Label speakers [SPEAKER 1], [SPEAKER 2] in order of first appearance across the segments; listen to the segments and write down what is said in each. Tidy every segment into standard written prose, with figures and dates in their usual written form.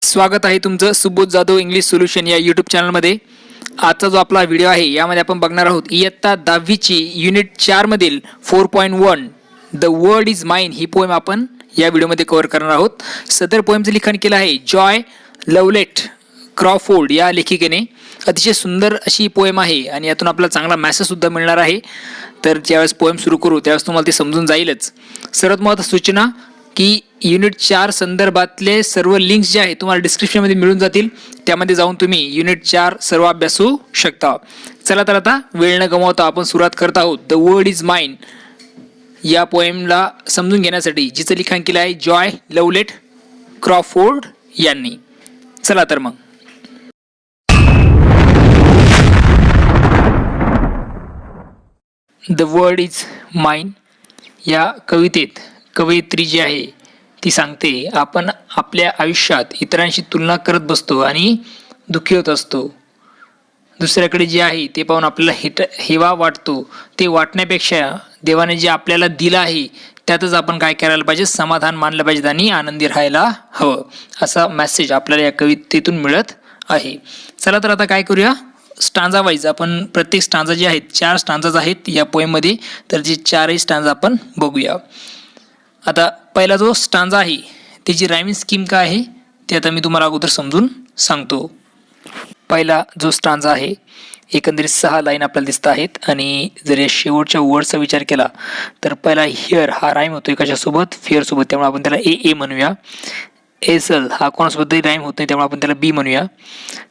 [SPEAKER 1] स्वागत आहे तुमचं सुबोध जाधव इंग्लिश सोल्युशन या यूट्यूब चॅनलमध्ये। आजचा जो आपला व्हिडिओ आहे यामध्ये आपण बघणार आहोत इयत्ता 10वीची युनिट 4 मधील 4.1 the world is mine he poem आपण या व्हिडिओमध्ये कव्हर करणार आहोत। सदर पोएमचे लिखाण केलं आहे जॉय लवलेट क्रॉफोर्ड या लेखिकेने। अतिशय सुंदर अशी पोएम आहे आणि यातून आपल्याला चांगला मेसेज सुद्धा मिळणार आहे। तर ज्यावेळेस पोएम सुरू करू त्यावेळेस तुम्हाला ते समजून जाईलच। सर्वात महत्त्वाची सूचना की युनिट 4 संदर्भातले सर्व लिंक्स जे आहेत तुम्हाला डिस्क्रिप्शनमध्ये मिळून जातील, त्यामध्ये जाऊन तुम्ही युनिट 4 सर्व अभ्यासू शकता। चला तर आता वेळ न गमावता आपण सुरुवात करत आहोत द वर्ल्ड इज माइन या पोएमला समजून घेण्यासाठी, जिचं लिखाण केलं आहे जॉय लवलेट क्रॉफोर्ड यांनी। चला तर मग द वर्ल्ड इज माइन या कवितेत कवयित्री जी आहे ती सांगते आपण आपल्या आयुष्यात इतरांशी तुलना करत बसतो आणि दुःखी होत असतो। दुसऱ्याकडे जे आहे ते पाहून आपल्याला हेवा वाटतो। ते वाटण्यापेक्षा देवाने जे आपल्याला दिलं आहे त्यातच आपण काय करायला पाहिजे, समाधान मानलं पाहिजे आणि आनंदी राहायला हवं, असा मेसेज आपल्याला या कवितेतून मिळत आहे। चला तर आता काय करूया, स्टांजा वाईज आपण प्रत्येक स्टांजा जे आहेत 4 स्टांजाज आहेत या पोएममध्ये, तर जे 4ही स्टांजा आपण बघूया। आता पहिला जो स्टांजा आहे त्याची रायमिंग स्कीम काय आहे ते आता मी तुम्हाला अगोदर समजून सांगतो। पहिला जो स्टांजा आहे एकंदरीत 6 लाईन आपल्याला दिसत आहेत आणि जर या शेवटच्या वर्डचा विचार केला तर पहिला हिअर हा राईम होतोय कशासोबत, फिअर सोबत, त्यामुळे आपण त्याला ए म्हणूया। एसल हा कोणासोबतही राईम होत नाही त्यामुळे आपण त्याला बी म्हणूया।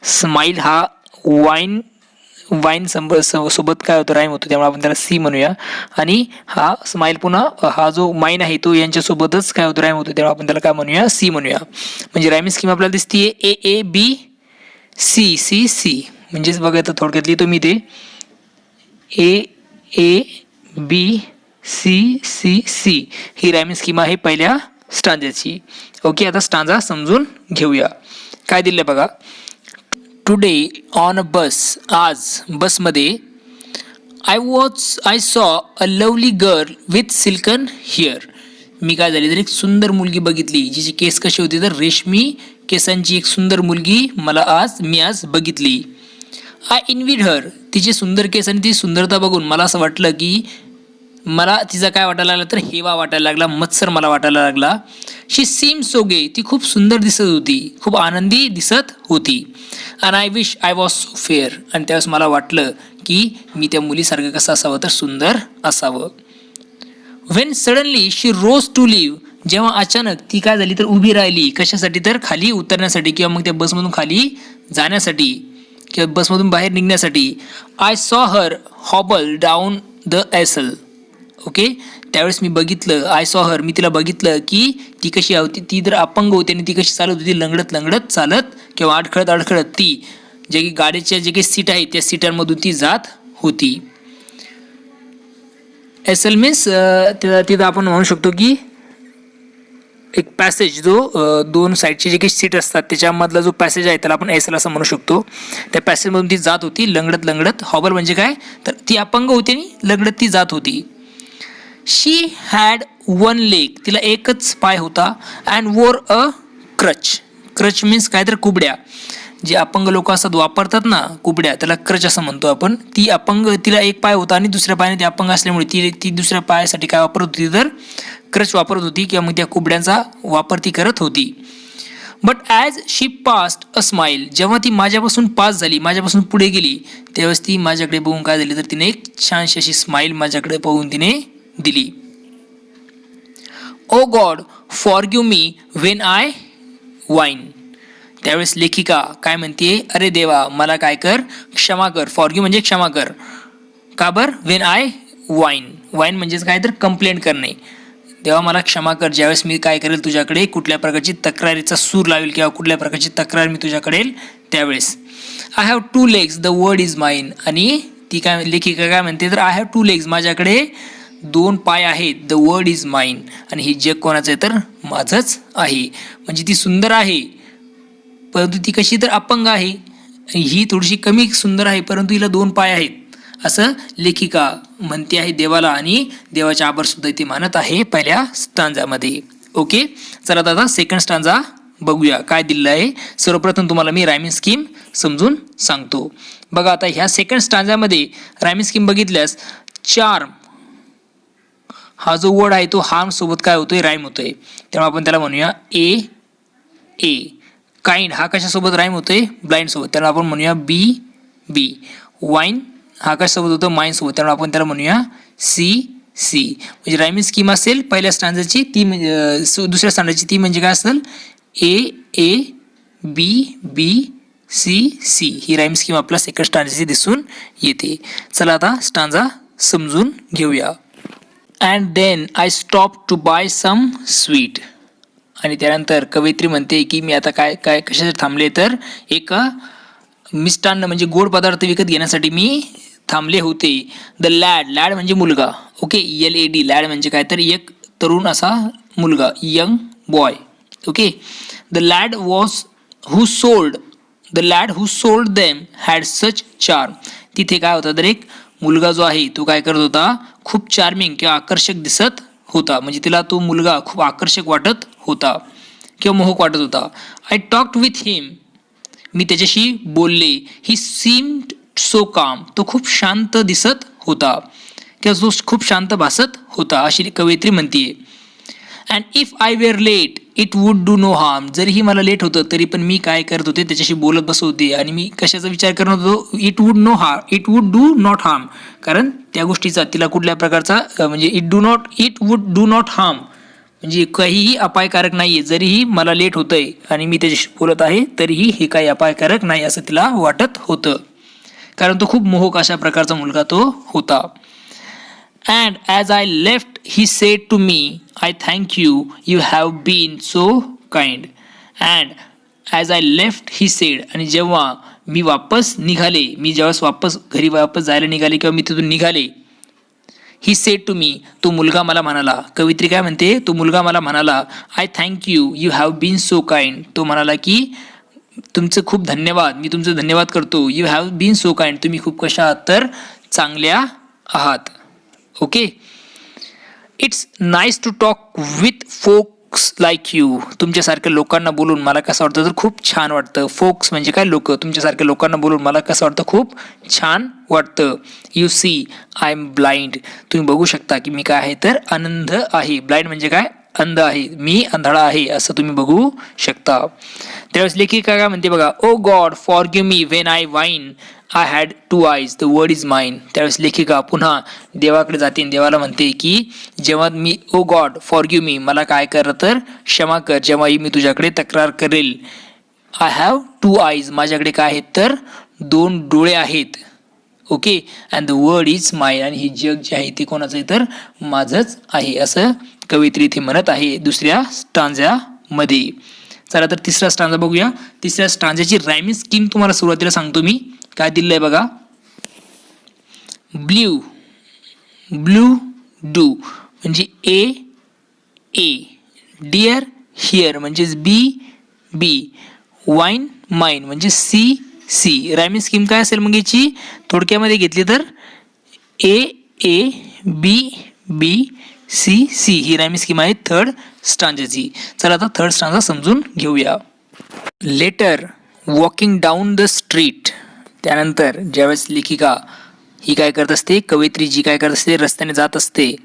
[SPEAKER 1] स्माईल हा वाईन सोबत काय होतं राईम होतो त्यामुळे आपण त्याला सी म्हणूया। आणि हा स्माईल पुन्हा हा जो माइन आहे तो यांच्यासोबतच काय होतो राईम होतो त्यामुळे आपण त्याला काय म्हणूया, सी म्हणूया। म्हणजे रायमिंग स्कीम आपल्याला दिसतीये A A B C C C, म्हणजेच बघा तर थोडक्यात लिहितो मी ते A A B C C C ही रायमिंग स्कीम आहे पहिल्या स्टांजाची। ओके, आता स्टांजा समजून घेऊया। काय दिलं बघा, टुडे ऑन अ बस, आज बसमध्ये I saw a lovely girl with silken hair, मी काय झाली तर एक सुंदर मुलगी बघितली जिची केस कशी होती तर रेशमी केसांची एक सुंदर मुलगी मी आज बघितली। आय इन्व्हिड हर, तिचे सुंदर केस आणि ती सुंदरता बघून मला असं वाटलं की मला तिचा काय वाटायला लागला तर हेवा वाटायला लागला, मत्सर मला वाटायला लागला। शी सीम सो गे, ती खूप सुंदर दिसत होती, खूप आनंदी दिसत होती। And I wish I was so fair, आणि त्यावेळेस मला वाटलं की मी त्या मुलीसारखं कसं असावं तर सुंदर असावं। When suddenly she rose to live, जेव्हा अचानक ती काय झाली तर उभी राहिली, कशासाठी तर खाली उतरण्यासाठी किंवा मग त्या बसमधून खाली जाण्यासाठी किंवा बसमधून बाहेर निघण्यासाठी। I saw her hobble down the aisle, okay, त्यावेळेस मी बघितलं, आय सॉ हर मी तिला बघितलं की ती कशी होती, ती तर अपंग होती आणि ती कशी चालत होती, लंगडत लंगडत चालत किंवा अडखळत ती जे की गाडीच्या जे काही सीट आहे त्या सीटांमधून ती जात होती। एसल मीन्स तिथं आपण म्हणू शकतो की एक पॅसेज जो 2 साईडचे जे काही सीट असतात त्याच्यामधला जो पॅसेज आहे त्याला आपण एसल असं म्हणू शकतो। त्या पॅसेजमधून ती जात होती लंगडत लंगडत। हॉबल म्हणजे काय तर ती अपंग होती आणि लंगडत ती जात होती। शी हॅड 1 लेग, तिला एकच पाय होता। अँड वोर अ क्रच, क्रच मीन्स काय तर कुबड्या, जे अपंग लोक असतात वापरतात ना कुबड्या, त्याला क्रच असं म्हणतो आपण। ती अपंग, तिला एक पाय होता आणि दुसऱ्या पायाने ती अपंग असल्यामुळे ती दुसऱ्या पायासाठी काय वापरत होती तर क्रच वापरत होती किंवा मग त्या कुबड्यांचा वापर ती करत होती। But as she passed a smile, जेव्हा ती माझ्यापासून पास झाली, माझ्यापासून पुढे गेली, त्यावेळेस ती माझ्याकडे बघून काय झाली तर तिने एक छानशी अशी स्माईल माझ्याकडे बघून तिने दिली। O God forgive me when I whine, त्यावेळेस लेखिका काय म्हणते, अरे देवा मला काय कर, क्षमा कर। फॉरगिव्ह म्हणजे क्षमा कर, का बर, व्हेन आय वाईन, वाईन म्हणजेच काय तर कंप्लेंट करणे, देवा मला क्षमा कर ज्यावेळेस मी काय करेल तुझ्याकडे कुठल्या प्रकारची तक्रारीचा सूर लावेल किंवा कुठल्या प्रकारची तक्रार मी तुझ्याकडे त्यावेळेस। I have 2 legs the world is mine, आणि ती काय लेखिका काय म्हणते तर आय हॅव 2 लेग्स, माझ्याकडे 2 पाय आहेत, द वर्ल्ड इज माइन, आणि हे जग कोणाचं आहे तर माझंच आहे। म्हणजे ती सुंदर आहे परंतु ती कशी तर अपंग आहे, ही थोडीशी कमी सुंदर आहे परंतु हिला 2 पाय आहेत, असं लेखिका म्हणते आहे देवाला आणि देवाचे आभार सुद्धा ती मानत आहे पहिल्या स्टांजामध्ये। ओके, चला दादा सेकंड स्टांजा बघूया काय दिलेलं आहे. सर्वप्रथम तुम्हाला मी रायमिंग स्कीम समजून सांगतो. बघा आता ह्या सेकंड स्टांजामध्ये रायमिंग स्कीम बघितल्यास चार्म हा जो वर्ड आहे तो हार्म सोबत काय होतोय, राईम होतोय. त्यामुळे आपण त्याला म्हणूया ए ए. काइंड हा कशासोबत राईम होतोय, ब्लाइंड सोबत, त्याला आपण म्हणूया बी बी. वाईन हा कशासोबत होतो, माइन सोबत, त्यामुळे आपण त्याला म्हणूया सी सी. म्हणजे रायमिंग स्कीम असेल पहिल्या स्टांजाची ती म्हणजे दुसऱ्या स्टांजाची ती म्हणजे काय असेल A A B B C C. ही राईम स्कीम आपल्या सेकंड स्टांजाची दिसून येते. चला आता स्टांजा समजून घेऊया. And then I stop to buy some sweet. आणि त्यानंतर कवयित्री म्हणते की मी आता काय काय कशासाठी थांबले, तर एक मिष्टान्न म्हणजे गोड पदार्थ विकत घेण्यासाठी मी थांबले होते. द लॅड, लॅड म्हणजे मुलगा, ओके, LAD, लॅड म्हणजे काय तर एक तरुण असा मुलगा, young boy, okay. The lad was who sold, the lad who sold them had such charm. तिथे काय होता तर एक मुलगा जो आहे तो काय करत होता, खूप चार्मिंग किंवा आकर्षक दिसत होता. म्हणजे तिला तो मुलगा खूप आकर्षक वाटत होता किंवा मोहक वाटत होता. आय टॉक्ड विथ हिम, मी त्याच्याशी बोलले. ही सीम्ड सो काम, तो खूप शांत दिसत होता किंवा जो खूप शांत भासत होता, अशी कवयित्री म्हणतीये. And if I were late it would do no harm. जरीही मला लेट होतं तरी पण मी काय करत होते, त्याच्याशी बोलत बसत होते. आणि मी कशाचा विचार करत होतो, it would do not harm, कारण त्या गोष्टीचा तिला कुठल्या प्रकारचा म्हणजे it would do not harm म्हणजे काहीही अपायकारक नाहीये. जरीही मला लेट होतंय आणि मी त्याच्याशी बोलत आहे तरीही हे काही अपायकारक नाही असं तिला वाटत होतं, कारण तो खूप मोहक अशा प्रकारचा मुलगा तो होता. And as I left he said to me, I thank you, you have been so kind. And as I left he said, आणि जेव्हा मी वापस निघाले, मी ज्यावेळेस घरी वापस जायला निघाले किंवा मी तिथून निघाले, ही सेड टू मी, तो मुलगा मला म्हणाला. कवयित्री काय म्हणते, तो मुलगा मला म्हणाला, I thank you, you have been so kind. तो म्हणाला की तुमचं खूप धन्यवाद, मी तुमचं धन्यवाद करतो. You have been so kind, तुम्ही खूप कशा आहात तर चांगल्या आहात, okay. It's nice to talk with folks like you. तुमच्यासारख्या लोकांना बोलून मला कसं वाटतं तर खूप छान वाटतं. फोक्स म्हणजे काय, लोक. तुमच्यासारख्या लोकांना बोलून मला कसं वाटतं, खूप छान वाटतं. You see I am blind. तुम्ही बघू शकता की मी काय आहे तर अंध आहे. ब्लाइंड म्हणजे काय, अंध आहे, मी अंधळा आहे असं तुम्ही बघू शकता. त्यावेळेस लेखिका काय म्हणते बघा, O God forgive me when I whine I had 2 eyes, the word is mine. त्यावेळेस लेखिका पुन्हा देवाकडे जाते आणि देवाला म्हणते की जेव्हा मी, ओ गॉड फॉरगिव्ह मी, मला काय कर तर क्षमा कर, जेव्हाही मी तुझ्याकडे तक्रार करेल. आय हॅव 2 eyes, माझ्याकडे काय आहेत तर 2 डोळे आहेत, okay. And the word is mine, आणि हे जग जे आहे ते कोणाचं आहे तर माझंच आहे असं कवयित्री इथे म्हणत आहे दुसऱ्या स्टांजामध्ये. चला तर तिसरा स्टांजा बघूया. तिसऱ्या स्टांजाची रायमिंग स्कीम तुम्हाला सुरुवातीला सांगतो मी. काय दिलं आहे बघा, ब्ल्यू ब्लू डू म्हणजे ए ए, डिअर हिअर म्हणजे बी बी, वाईन माइन म्हणजे सी सी. रायमिंग स्कीम काय असेल मग याची थोडक्यामध्ये घेतली तर A A B B C C. ही रायमिंग स्कीम आहे थर्ड स्टांजाची. चला आता थर्ड स्टांजा समजून घेऊया. Later walking down the street. त्यानंतर ज्यावेळेस लेखिका ही काय करत असते, कवयित्री जी काय करत असते, रस्त्याने जात असते.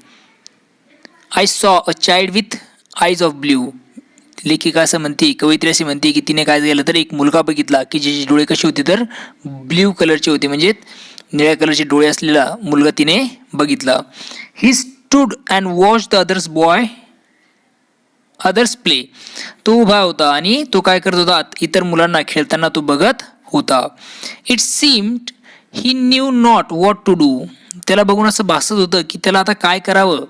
[SPEAKER 1] I saw a child with eyes of blue. लेखिका असं म्हणते, कवयित्री अशी म्हणते की तिने काय केलं तर एक मुलगा बघितला की ज्याचे डोळे कसे होते तर ब्ल्यू कलरचे होते, म्हणजे निळ्या कलरचे डोळे असलेला मुलगा तिने बघितला. He stood and watch the others play. तो उभा होता आणि तो काय करत होता, इतर मुलांना खेळताना तो बघत होता. It seemed he knew not what to do. त्याला बघून असं भासत होतं की त्याला आता काय करावं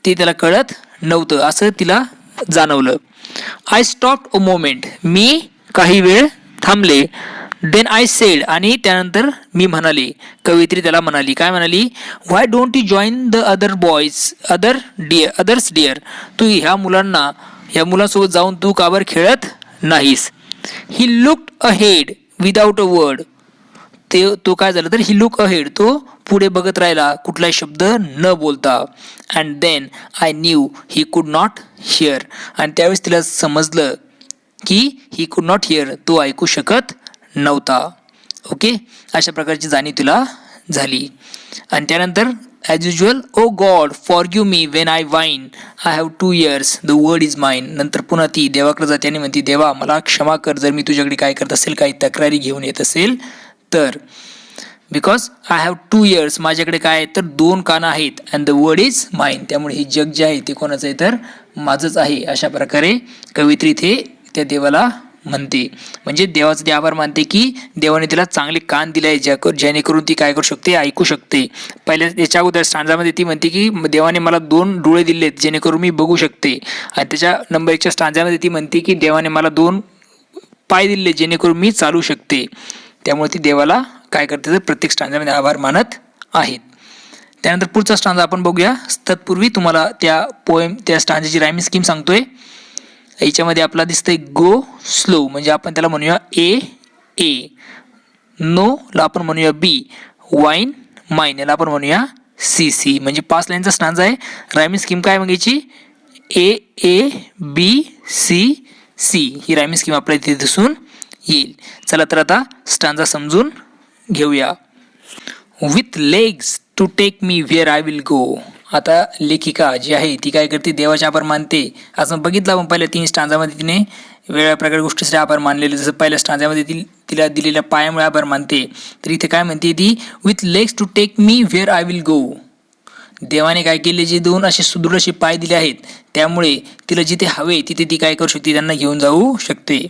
[SPEAKER 1] ते त्याला कळत नव्हतं असं तिला जाणवलं. I stopped a moment. मी काही वेळ थांबले. Then I said. आणि त्यानंतर मी म्हणाले, कवयित्री त्याला म्हणाली, काय म्हणाली, why don't you join the other boys others dear. तू ह्या मुलांसोबत जाऊन तू का बरं खेळत नाहीस. He looked ahead without a word. तो काय झालं तर ही लुक अहेड, तो पुढे बघत राहिला कुठलाही शब्द न बोलता. And then I knew he could not here. आणि त्यावेळेस तिला समजलं की ही कुड नॉट हिअर, तो ऐकू शकत नव्हता. ओके, अशा प्रकारची जाणीव तिला झाली. आणि त्यानंतर as usual, O God forgive me when I whine, I have 2 years, the word is mine. नंतर पुन्हा ती देवाकडे जाते आणि म्हणते, देवा मला क्षमा कर जर मी तुझ्याकडे काय करत असेल, काही तक्रारी घेऊन येत असेल तर. बिकॉज आय हॅव 2 years, माझ्याकडे काय आहे तर 2 कानं आहेत, and the word is mine, त्यामुळे हे जग जे आहे ते कोणाचं आहे तर माझंच आहे. अशा प्रकारे कवयित्री इथे त्या देवाला म्हणते, म्हणजे देवाचं ते आभार मानते की देवाने तिला चांगले कान दिले आहे, जेणेकरून ती काय करू शकते, ऐकू शकते. पहिल्या याच्या अगोदर स्टांजामध्ये ती म्हणते की देवाने मला 2 डोळे दिलेत जेणेकरून मी बघू शकते. आणि त्याच्या नंबर 1च्या स्टांजामध्ये ती म्हणते की देवाने मला 2 पाय दिले जेणेकरून मी चालू शकते. त्यामुळे ती देवाला काय करते तर प्रत्येक स्टांजामध्ये आभार मानत आहेत. त्यानंतर पुढचा स्टांजा आपण बघूया. तत्पूर्वी तुम्हाला त्या स्टांजाची रायमिंग स्कीम सांगतोय. याच्यामध्ये आपला दिसतंय गो स्लो, म्हणजे आपण त्याला म्हणूया ए. नो ला आपण म्हणूया बी. वाईन माइन याला आपण म्हणूया सी. म्हणजे 5 लाईनचा स्टांजा आहे. रायमिंग स्कीम काय मग याची ए बी सी. ही रायमिंग स्कीम आपल्याला इथे दिसून येईल. चला तर आता स्टांजा समजून घेऊया. With legs to take me where I will go. आता लेखिका जी आहे ती काय करते, देवाचे आभार मानते. असं बघितलं आपण पहिल्या 3 स्टांजामध्ये तिने वेगळ्या प्रकारे गोष्टीसाठी आभार मानलेले. जसं पहिल्या स्टांजामध्ये तिला दिलेल्या पायामुळे आभार मानते, तर इथे काय म्हणते ती, with legs to take me where I will go. देवाने काय केले, जे 2 असे सुदृढ असे पाय दिले आहेत, त्यामुळे तिला जिथे हवे तिथे ती काय करू शकते, त्यांना घेऊन जाऊ शकते.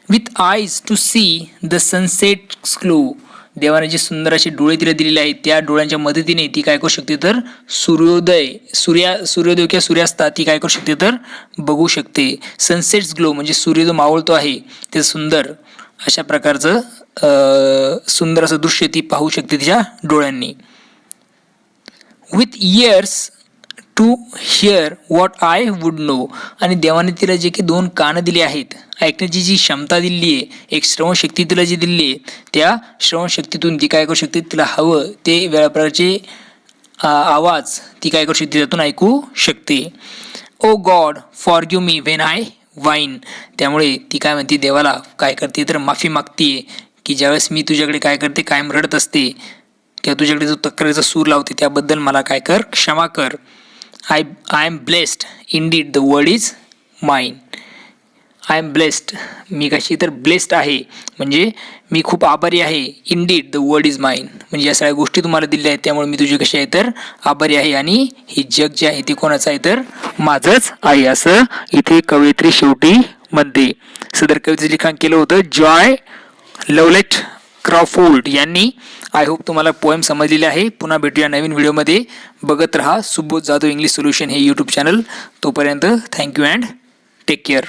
[SPEAKER 1] With eyes to see the sunset glow. देवाने जे सुंदर असे डोळे तिला दिलेले आहेत, त्या डोळ्यांच्या मदतीने ती काय करू शकते तर सूर्योदय किंवा सूर्यास्तात ती काय करू शकते तर बघू शकते. सनसेट्स ग्लो म्हणजे सूर्य जो मावळतो आहे ते सुंदर अशा प्रकारचं सुंदर असं दृश्य ती पाहू शकते तिच्या डोळ्यांनी. With ears to hear what I would know. आणि देवाने तिला जे काही 2 कानं दिले आहेत, ऐकण्याची जी क्षमता दिली आहे, एक श्रवणशक्ती तिला जी दिली आहे, त्या श्रवणशक्तीतून ती काय करू शकते, तिला हवं ते वेगळ्या प्रकारचे आवाज ती काय करू शकते, त्यातून ऐकू शकते. O God forgive me when I whine. त्यामुळे ती काय म्हणते, देवाला काय करते तर माफी मागते की ज्यावेळेस मी तुझ्याकडे काय करते, कायम रडत असते किंवा तुझ्याकडे जो तक्रारीचा सूर लावते त्याबद्दल मला काय कर, क्षमा कर. I am blessed indeed, the word is mine. I am blessed, मी कशी तर ब्लेस्ड आहे, म्हणजे मी खूप आभारी आहे. Indeed the word is mine, म्हणजे या सगळ्या गोष्टी तुम्हाला दिल्या आहेत त्यामुळे मी तुझी कशी आहे तर आभारी आहे, आणि हे जग जे आहे ते कोणाचं आहे तर माझंच आहे, असं इथे कवयित्री शेवटी म्हणते. सदर कवितेचं लिखाण केलं होतं जॉय लवलेट क्रॉफोर्ड यांनी. आय होप तुम्हाला पोएम समजलेले आहे. पुन्हा भेटूया नवीन व्हिडिओमध्ये. बघत रहा सुबोध जाधव इंग्लिश सोल्युशन हे यूट्यूब चॅनल. तोपर्यंत थँक्यू अँड टेक केअर.